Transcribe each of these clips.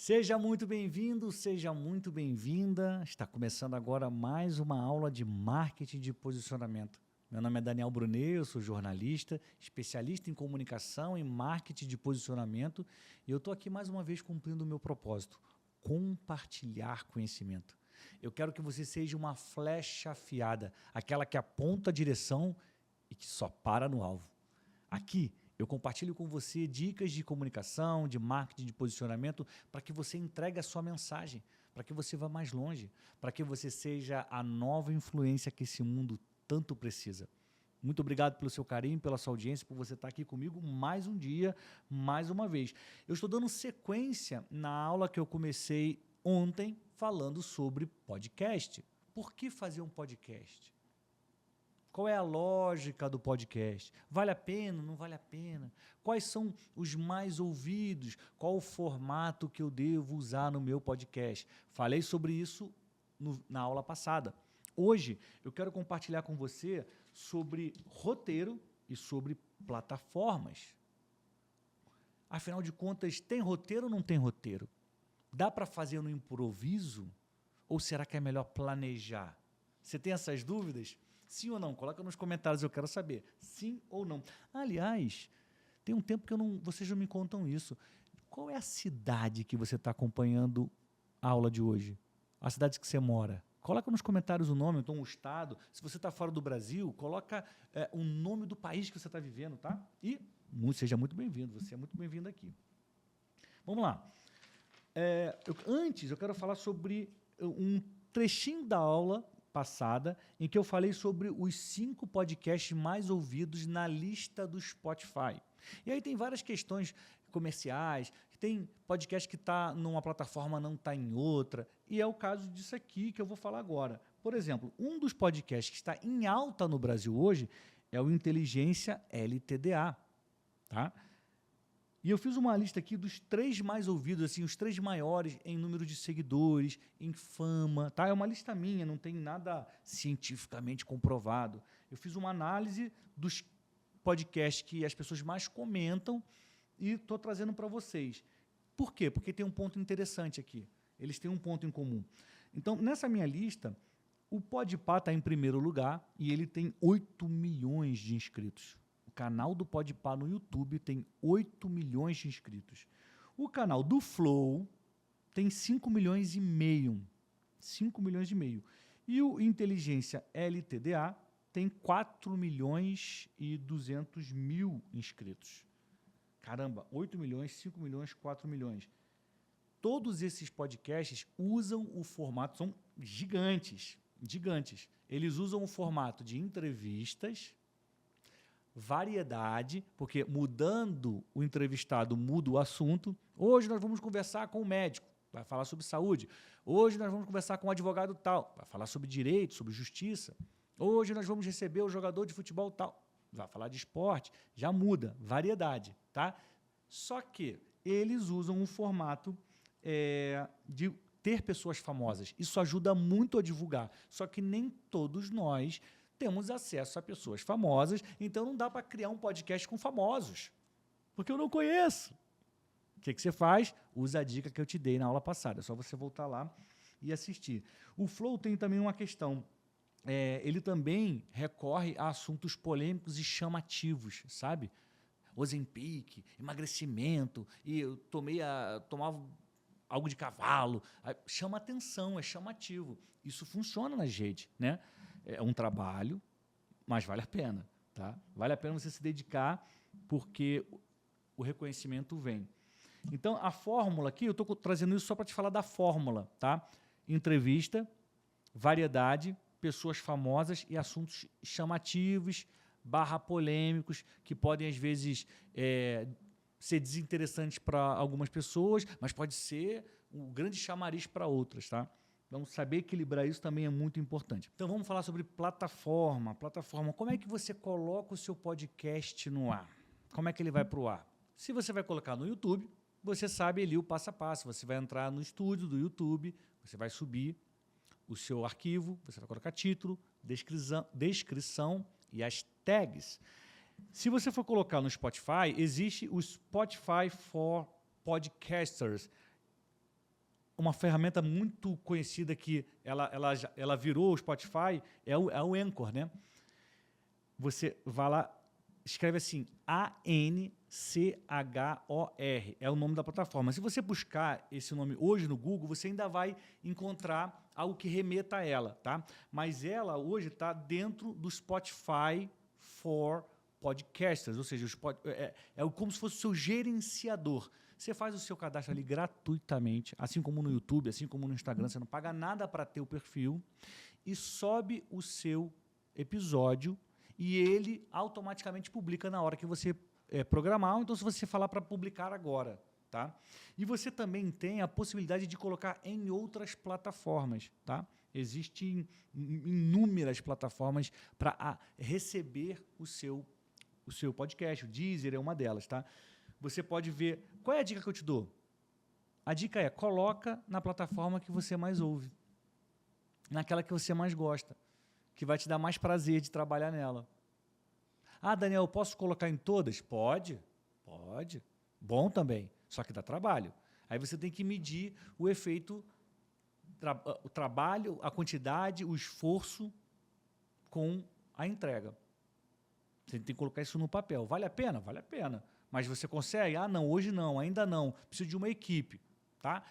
Seja muito bem-vindo, seja muito bem-vinda. Está começando agora mais uma aula de marketing de posicionamento. Meu nome é Daniel Brunet, eu sou jornalista, especialista em comunicação e marketing de posicionamento, e eu estou aqui mais uma vez cumprindo o meu propósito, compartilhar conhecimento. Eu quero que você seja uma flecha afiada, aquela que aponta a direção e que só para no alvo. Aqui, eu compartilho com você dicas de comunicação, de marketing, de posicionamento, para que você entregue a sua mensagem, para que você vá mais longe, para que você seja a nova influência que esse mundo tanto precisa. Muito obrigado pelo seu carinho, pela sua audiência, por você estar aqui comigo mais um dia, mais uma vez. Eu estou dando sequência na aula que eu comecei ontem falando sobre podcast. Por que fazer um podcast? Qual é a lógica do podcast? Vale a pena? Não vale a pena? Quais são os mais ouvidos? Qual o formato que eu devo usar no meu podcast? Falei sobre isso na aula passada. Hoje, eu quero compartilhar com você sobre roteiro e sobre plataformas. Afinal de contas, tem roteiro ou não tem roteiro? Dá para fazer no improviso? Ou será que é melhor planejar? Você tem essas dúvidas? Sim ou não? Coloca nos comentários, eu quero saber. Sim ou não? Aliás, tem um tempo que vocês não me contam isso. Qual é a cidade que você está acompanhando a aula de hoje? A cidade que você mora? Coloca nos comentários o nome, então o estado. Se você está fora do Brasil, coloca o nome do país que você está vivendo, tá? E seja muito bem-vindo, você é muito bem-vindo aqui. Vamos lá. Antes, eu quero falar sobre um trechinho da aula passada, em que eu falei sobre os 5 podcasts mais ouvidos na lista do Spotify. E aí tem várias questões comerciais, tem podcast que está numa plataforma, não está em outra, e é o caso disso aqui que eu vou falar agora. Por exemplo, um dos podcasts que está em alta no Brasil hoje é o Inteligência LTDA, tá? E eu fiz uma lista aqui dos 3 mais ouvidos, assim, os 3 maiores em número de seguidores, em fama, tá? É uma lista minha, não tem nada cientificamente comprovado. Eu fiz uma análise dos podcasts que as pessoas mais comentam e estou trazendo para vocês. Por quê? Porque tem um ponto interessante aqui. Eles têm um ponto em comum. Então, nessa minha lista, o Podpah está em primeiro lugar e ele tem 8 milhões de inscritos. O canal do Podpah no YouTube tem 8 milhões de inscritos. O canal do Flow tem 5 milhões e meio. 5 milhões e meio. E o Inteligência LTDA tem 4 milhões e 200 mil inscritos. Caramba, 8 milhões, 5 milhões, 4 milhões. Todos esses podcasts usam o formato, são gigantes, gigantes. Eles usam o formato de entrevistas, variedade, porque mudando o entrevistado, muda o assunto. Hoje nós vamos conversar com o médico, vai falar sobre saúde. Hoje nós vamos conversar com o advogado tal, vai falar sobre direito, sobre justiça. Hoje nós vamos receber o jogador de futebol tal, vai falar de esporte. Já muda, variedade, tá? Só que eles usam um formato de ter pessoas famosas. Isso ajuda muito a divulgar. Só que nem todos nós temos acesso a pessoas famosas, então não dá para criar um podcast com famosos, porque eu não conheço. O que você faz? Usa a dica que eu te dei na aula passada. É só você voltar lá e assistir. O Flow tem também uma questão. Ele também recorre a assuntos polêmicos e chamativos, sabe? Ozempic, emagrecimento, e eu tomava algo de cavalo. Chama atenção, é chamativo. Isso funciona nas redes, né? É um trabalho, mas vale a pena, tá? Vale a pena você se dedicar, porque o reconhecimento vem. Então, a fórmula aqui, eu estou trazendo isso só para te falar da fórmula, tá? Entrevista, variedade, pessoas famosas e assuntos chamativos, polêmicos, que podem, às vezes, ser desinteressantes para algumas pessoas, mas pode ser um grande chamariz para outras, tá? Então, saber equilibrar isso também é muito importante. Então, vamos falar sobre plataforma. Plataforma, como é que você coloca o seu podcast no ar? Como é que ele vai para o ar? Se você vai colocar no YouTube, você sabe ali o passo a passo. Você vai entrar no estúdio do YouTube, você vai subir o seu arquivo, você vai colocar título, descrição e as tags. Se você for colocar no Spotify, existe o Spotify for Podcasters. uma ferramenta muito conhecida que ela virou o Spotify, é o Anchor, né? Você vai lá, escreve assim, ANCHOR, é o nome da plataforma. Se você buscar esse nome hoje no Google, você ainda vai encontrar algo que remeta a ela, tá? Mas ela hoje está dentro do Spotify for Podcasters, ou seja, é como se fosse o seu gerenciador. Você faz o seu cadastro ali gratuitamente, assim como no YouTube, assim como no Instagram, você não paga nada para ter o perfil e sobe o seu episódio e ele automaticamente publica na hora que você programar, ou então se você falar para publicar agora. Tá? E você também tem a possibilidade de colocar em outras plataformas. Tá? Existem inúmeras plataformas para receber o seu podcast. O Deezer é uma delas. Tá? Você pode ver... Qual é a dica que eu te dou? A dica é, coloca na plataforma que você mais ouve. Naquela que você mais gosta. Que vai te dar mais prazer de trabalhar nela. Ah, Daniel, eu posso colocar em todas? Pode. Pode. Bom também. Só que dá trabalho. Aí você tem que medir o efeito, o trabalho, a quantidade, o esforço com a entrega. Você tem que colocar isso no papel. Vale a pena? Vale a pena. Mas você consegue? Ah, não, hoje não, ainda não. Preciso de uma equipe. Tá?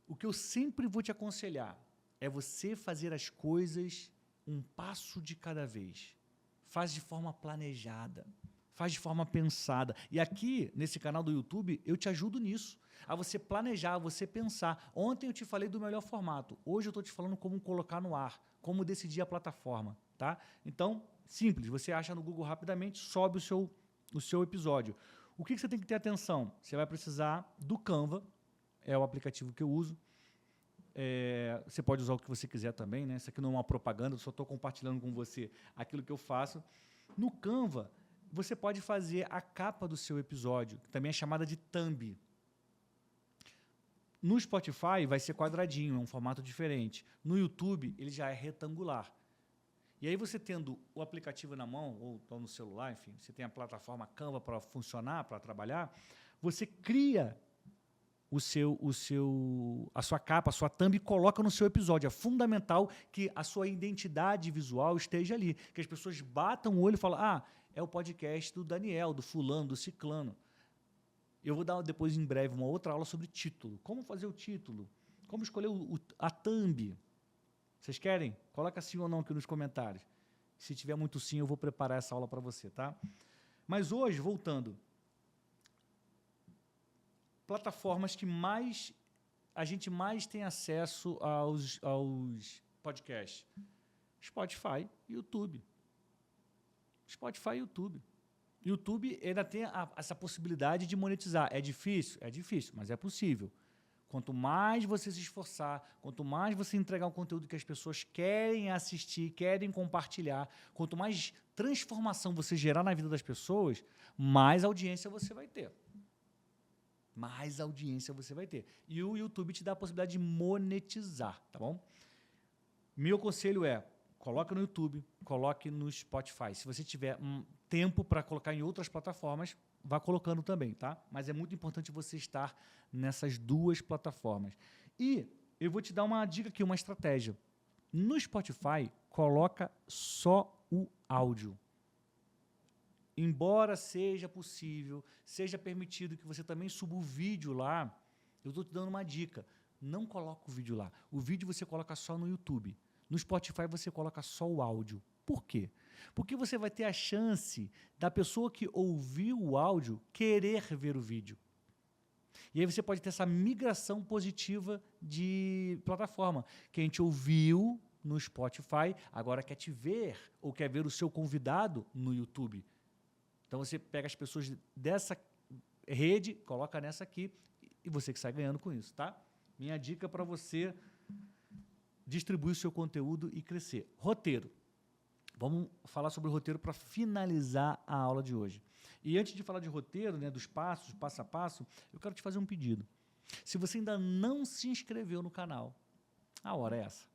O que eu sempre vou te aconselhar é você fazer as coisas um passo de cada vez. Faz de forma planejada. Faz de forma pensada. E aqui, nesse canal do YouTube, eu te ajudo nisso. A você planejar, a você pensar. Ontem eu te falei do melhor formato. Hoje eu estou te falando como colocar no ar, como decidir a plataforma. Tá? Então, simples. Você acha no Google rapidamente, sobe o seu episódio. O que você tem que ter atenção? Você vai precisar do Canva, é o aplicativo que eu uso. Você pode usar o que você quiser também, né? Isso aqui não é uma propaganda, eu só estou compartilhando com você aquilo que eu faço. No Canva, você pode fazer a capa do seu episódio, que também é chamada de thumb. No Spotify vai ser quadradinho, é um formato diferente. No YouTube, ele já é retangular. E aí você tendo o aplicativo na mão, ou no celular, enfim, você tem a plataforma Canva para funcionar, para trabalhar, você cria a sua capa, a sua thumb e coloca no seu episódio. É fundamental que a sua identidade visual esteja ali, que as pessoas batam o olho e falam, ah, é o podcast do Daniel, do fulano, do ciclano. Eu vou dar depois, em breve, uma outra aula sobre título. Como fazer o título? Como escolher a thumb? Vocês querem? Coloca sim ou não aqui nos comentários. Se tiver muito sim, eu vou preparar essa aula para você, tá? Mas hoje, voltando, plataformas que a gente mais tem acesso aos podcasts. Spotify e YouTube. Spotify e YouTube. YouTube ainda tem essa possibilidade de monetizar. É difícil? É difícil, mas é possível. Quanto mais você se esforçar, quanto mais você entregar um conteúdo que as pessoas querem assistir, querem compartilhar, quanto mais transformação você gerar na vida das pessoas, mais audiência você vai ter. Mais audiência você vai ter. E o YouTube te dá a possibilidade de monetizar, tá bom? Meu conselho é, coloca no YouTube, coloque no Spotify. Se você tiver tempo para colocar em outras plataformas, vá colocando também, tá? Mas é muito importante você estar nessas duas plataformas. E eu vou te dar uma dica aqui, uma estratégia. No Spotify, coloca só o áudio. Embora seja possível, seja permitido que você também suba o vídeo lá, eu estou te dando uma dica. Não coloca o vídeo lá. O vídeo você coloca só no YouTube. No Spotify você coloca só o áudio. Por quê? Porque você vai ter a chance da pessoa que ouviu o áudio querer ver o vídeo. E aí você pode ter essa migração positiva de plataforma. Que a gente ouviu no Spotify, agora quer te ver ou quer ver o seu convidado no YouTube. Então você pega as pessoas dessa rede, coloca nessa aqui e você que sai ganhando com isso, tá? Minha dica para você distribuir o seu conteúdo e crescer. Roteiro. Vamos falar sobre o roteiro para finalizar a aula de hoje. E antes de falar de roteiro, né, dos passos, passo a passo, eu quero te fazer um pedido. Se você ainda não se inscreveu no canal, a hora é essa.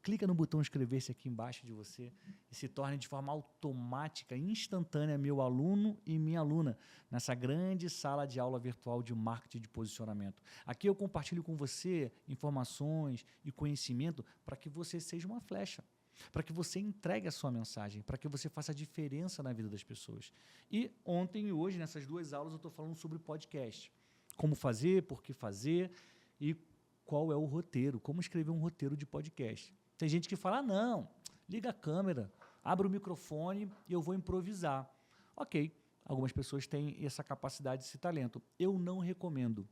clica no botão inscrever-se aqui embaixo de você e se torne de forma automática, instantânea, meu aluno e minha aluna, nessa grande sala de aula virtual de marketing de posicionamento. Aqui eu compartilho com você informações e conhecimento para que você seja uma flecha, para que você entregue a sua mensagem, para que você faça a diferença na vida das pessoas. E ontem e hoje, nessas 2 aulas, eu estou falando sobre podcast. Como fazer, por que fazer e qual é o roteiro, como escrever um roteiro de podcast. Tem gente que fala, não, liga a câmera, abre o microfone e eu vou improvisar. Ok, algumas pessoas têm essa capacidade, esse talento. Eu não recomendo.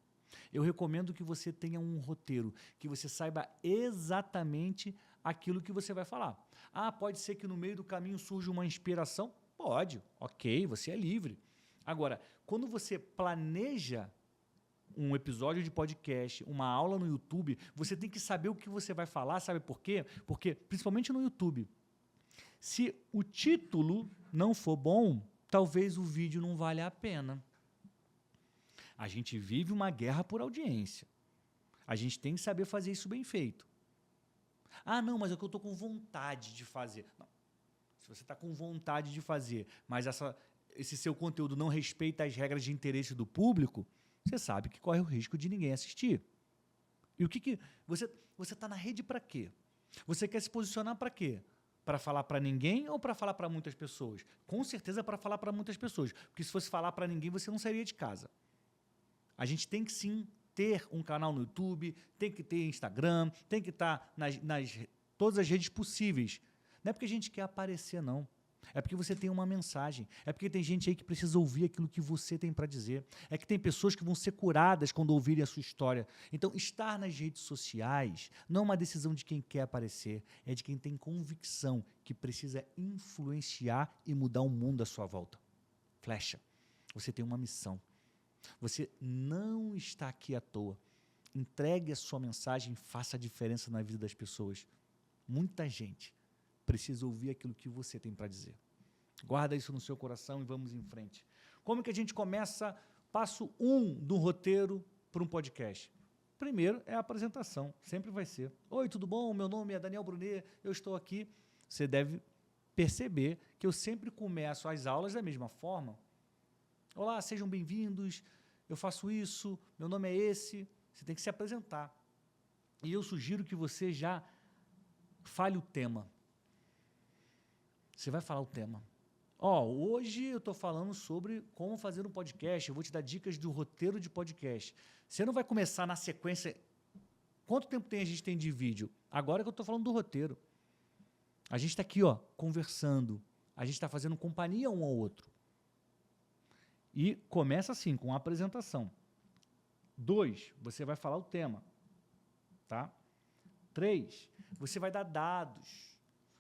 Eu recomendo que você tenha um roteiro, que você saiba exatamente aquilo que você vai falar. Ah, pode ser que no meio do caminho surja uma inspiração? Pode, ok, você é livre. Agora, quando você planeja um episódio de podcast, uma aula no YouTube, você tem que saber o que você vai falar, sabe por quê? Porque, principalmente no YouTube, se o título não for bom, talvez o vídeo não valha a pena. A gente vive uma guerra por audiência. A gente tem que saber fazer isso bem feito. Ah, não, mas é que eu estou com vontade de fazer. Não. Se você está com vontade de fazer, mas esse seu conteúdo não respeita as regras de interesse do público, você sabe que corre o risco de ninguém assistir. E o que você está na rede para quê? Você quer se posicionar para quê? Para falar para ninguém ou para falar para muitas pessoas? Com certeza para falar para muitas pessoas, porque se fosse falar para ninguém, você não sairia de casa. A gente tem que sim ter um canal no YouTube, tem que ter Instagram, tem que estar nas todas as redes possíveis. Não é porque a gente quer aparecer, não. É porque você tem uma mensagem. É porque tem gente aí que precisa ouvir aquilo que você tem para dizer. É que tem pessoas que vão ser curadas quando ouvirem a sua história. Então, estar nas redes sociais não é uma decisão de quem quer aparecer, é de quem tem convicção que precisa influenciar e mudar o mundo à sua volta. Flecha, você tem uma missão. Você não está aqui à toa. Entregue a sua mensagem, faça a diferença na vida das pessoas. Muita gente precisa ouvir aquilo que você tem para dizer. Guarda isso no seu coração e vamos em frente. Como que a gente começa? Passo 1 do roteiro para um podcast. Primeiro é a apresentação, sempre vai ser. Oi, tudo bom? Meu nome é Daniel Brunet, eu estou aqui. Você deve perceber que eu sempre começo as aulas da mesma forma. Olá, sejam bem-vindos, eu faço isso, meu nome é esse. Você tem que se apresentar. E eu sugiro que você já fale o tema. Você vai falar o tema. Hoje eu estou falando sobre como fazer um podcast, eu vou te dar dicas do roteiro de podcast. Você não vai começar na sequência. Quanto tempo a gente tem de vídeo? Agora que eu estou falando do roteiro. A gente está aqui, conversando. A gente está fazendo companhia um ao outro. E começa assim, com a apresentação. 2, você vai falar o tema. Tá? 3, você vai dar dados.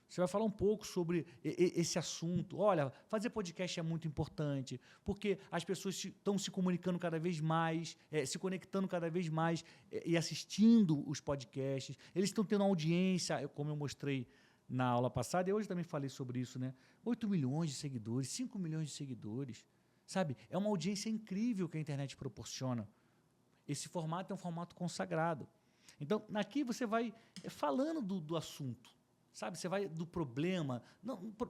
Você vai falar um pouco sobre esse assunto. Olha, fazer podcast é muito importante, porque as pessoas estão se comunicando cada vez mais, se conectando cada vez mais e assistindo os podcasts. Eles estão tendo audiência, como eu mostrei na aula passada, e hoje também falei sobre isso, né? 8 milhões de seguidores, 5 milhões de seguidores. Sabe? É uma audiência incrível que a internet proporciona. Esse formato é um formato consagrado. Então, aqui você vai falando do assunto. Sabe, você vai do problema,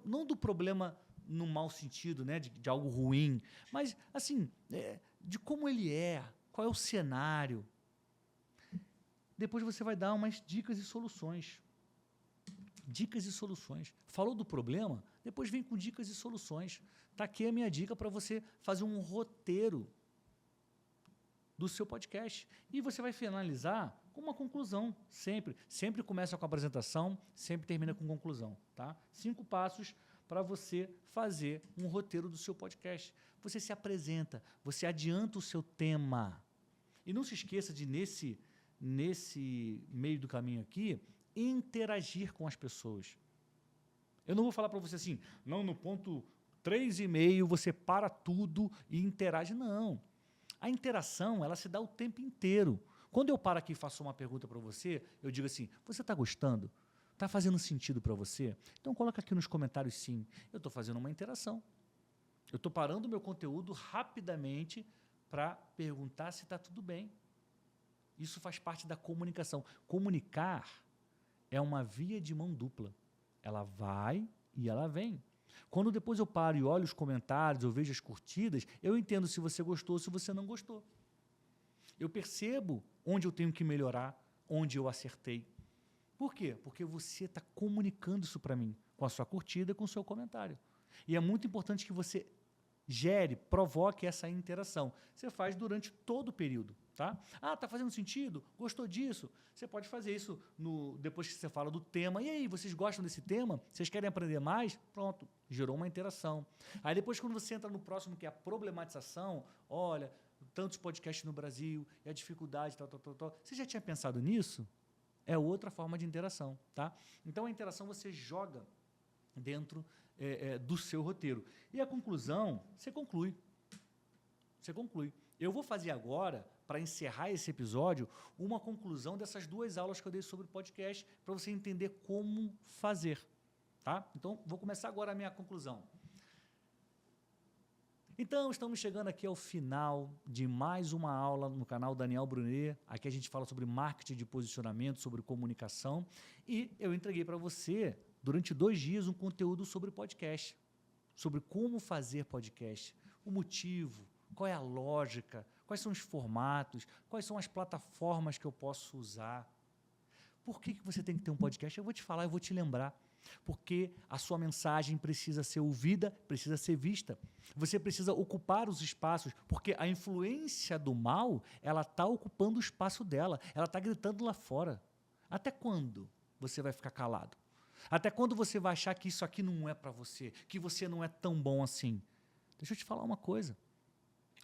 não do problema no mau sentido, né, de algo ruim, mas assim, de como ele é, qual é o cenário. Depois você vai dar umas dicas e soluções. Dicas e soluções. Falou do problema, depois vem com dicas e soluções. Está aqui a minha dica para você fazer um roteiro do seu podcast. E você vai finalizar com uma conclusão, sempre. Sempre começa com a apresentação, sempre termina com conclusão. Tá? 5 passos para você fazer um roteiro do seu podcast. Você se apresenta, você adianta o seu tema. E não se esqueça de, nesse meio do caminho aqui, interagir com as pessoas. Eu não vou falar para você assim, não, no ponto 3,5 você para tudo e interage. Não. A interação, ela se dá o tempo inteiro. Quando eu paro aqui e faço uma pergunta para você, eu digo assim, você está gostando? Está fazendo sentido para você? Então coloca aqui nos comentários sim. Eu estou fazendo uma interação. Eu estou parando o meu conteúdo rapidamente para perguntar se está tudo bem. Isso faz parte da comunicação. Comunicar é uma via de mão dupla. Ela vai e ela vem. Quando depois eu paro e olho os comentários, eu vejo as curtidas, eu entendo se você gostou ou se você não gostou. Eu percebo onde eu tenho que melhorar, onde eu acertei. Por quê? Porque você está comunicando isso para mim, com a sua curtida, com o seu comentário. E é muito importante que você provoque essa interação. Você faz durante todo o período. Tá? Tá fazendo sentido? Gostou disso? Você pode fazer isso depois que você fala do tema. E aí, vocês gostam desse tema? Vocês querem aprender mais? Pronto, gerou uma interação. Aí depois, quando você entra no próximo, que é a problematização, olha, tantos podcasts no Brasil, e a dificuldade, tal. Você já tinha pensado nisso? É outra forma de interação. Tá? Então, a interação você joga dentro do seu roteiro. E a conclusão, você conclui. Você conclui. Eu vou fazer agora, para encerrar esse episódio, uma conclusão dessas 2 aulas que eu dei sobre o podcast, para você entender como fazer. Tá? Então, vou começar agora a minha conclusão. Então, estamos chegando aqui ao final de mais uma aula no canal Daniel Brunet. Aqui a gente fala sobre marketing de posicionamento, sobre comunicação. E eu entreguei para você, durante 2 dias, um conteúdo sobre podcast. Sobre como fazer podcast, o motivo, qual é a lógica, quais são os formatos, quais são as plataformas que eu posso usar. Por que você tem que ter um podcast? Eu vou te falar, eu vou te lembrar. Porque a sua mensagem precisa ser ouvida, precisa ser vista. Você precisa ocupar os espaços, porque a influência do mal, ela está ocupando o espaço dela, ela está gritando lá fora. Até quando você vai ficar calado? Até quando você vai achar que isso aqui não é para você, que você não é tão bom assim? Deixa eu te falar uma coisa.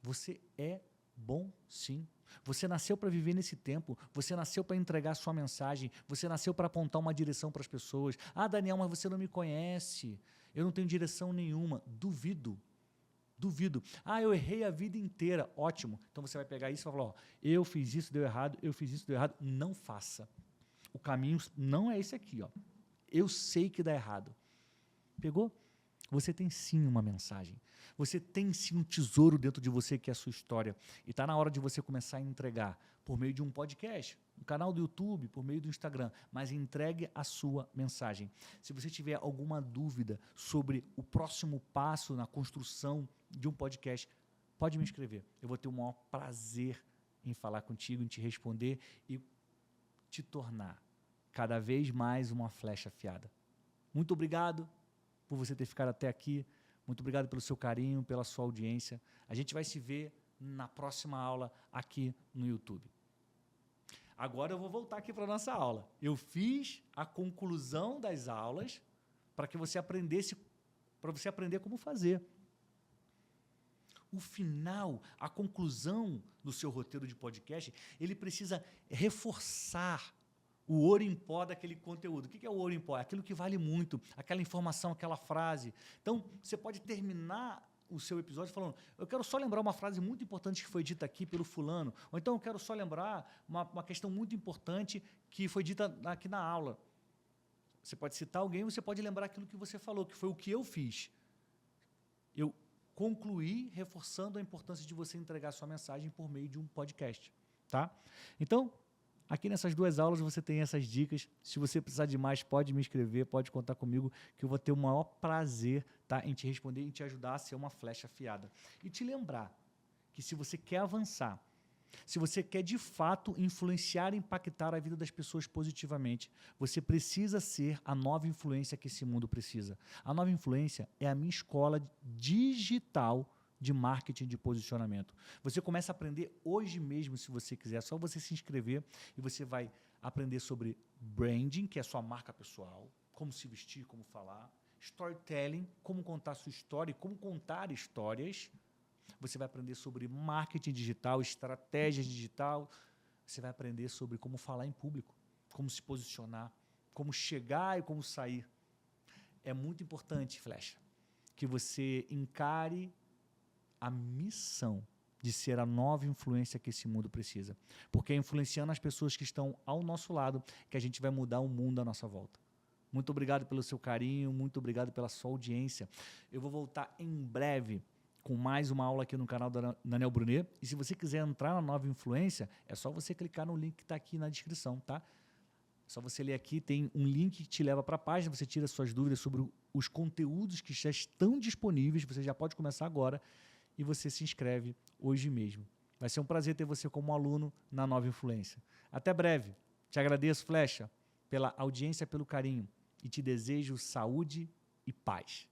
Você é bom, sim. Você nasceu para viver nesse tempo, você nasceu para entregar a sua mensagem, você nasceu para apontar uma direção para as pessoas. Daniel, mas você não me conhece, eu não tenho direção nenhuma. Duvido. Eu errei a vida inteira. Ótimo. Então você vai pegar isso e vai falar, eu fiz isso, deu errado, eu fiz isso, deu errado. Não faça. O caminho não é esse aqui. Eu sei que dá errado. Pegou? Você tem sim uma mensagem. Você tem sim um tesouro dentro de você que é a sua história. E está na hora de você começar a entregar por meio de um podcast, um canal do YouTube, por meio do Instagram. Mas entregue a sua mensagem. Se você tiver alguma dúvida sobre o próximo passo na construção de um podcast, pode me escrever. Eu vou ter o maior prazer em falar contigo, em te responder e te tornar cada vez mais uma flecha afiada. Muito obrigado por você ter ficado até aqui. Muito obrigado pelo seu carinho, pela sua audiência. A gente vai se ver na próxima aula aqui no YouTube. Agora eu vou voltar aqui para a nossa aula. Eu fiz a conclusão das aulas para que você aprendesse, para você aprender como fazer. O final, a conclusão do seu roteiro de podcast, ele precisa reforçar o ouro em pó daquele conteúdo. O que é o ouro em pó? É aquilo que vale muito, aquela informação, aquela frase. Então, você pode terminar o seu episódio falando, eu quero só lembrar uma frase muito importante que foi dita aqui pelo fulano, ou então eu quero só lembrar uma questão muito importante que foi dita aqui na aula. Você pode citar alguém, você pode lembrar aquilo que você falou, que foi o que eu fiz. Eu concluí reforçando a importância de você entregar a sua mensagem por meio de um podcast. Tá? Então, aqui nessas 2 aulas você tem essas dicas. Se você precisar de mais, pode me escrever, pode contar comigo, que eu vou ter o maior prazer, tá, em te responder e em te ajudar a ser uma flecha afiada. E te lembrar que se você quer avançar, se você quer de fato influenciar e impactar a vida das pessoas positivamente, você precisa ser a nova influência que esse mundo precisa. A nova influência é a minha escola digital de marketing de posicionamento. Você começa a aprender hoje mesmo, se você quiser. É só você se inscrever e você vai aprender sobre branding, que é a sua marca pessoal, como se vestir, como falar, storytelling, como contar a sua história e como contar histórias. Você vai aprender sobre marketing digital, estratégia digital. Você vai aprender sobre como falar em público, como se posicionar, como chegar e como sair. É muito importante, Flecha, que você encare a missão de ser a nova influência que esse mundo precisa. Porque é influenciando as pessoas que estão ao nosso lado que a gente vai mudar o mundo à nossa volta. Muito obrigado pelo seu carinho, muito obrigado pela sua audiência. Eu vou voltar em breve com mais uma aula aqui no canal da Daniel Brunet. E se você quiser entrar na Nova Influência, é só você clicar no link que está aqui na descrição, tá? É só você ler aqui, tem um link que te leva para a página, você tira suas dúvidas sobre os conteúdos que já estão disponíveis, você já pode começar agora e você se inscreve hoje mesmo. Vai ser um prazer ter você como aluno na Nova Influência. Até breve. Te agradeço, Flecha, pela audiência, pelo carinho e te desejo saúde e paz.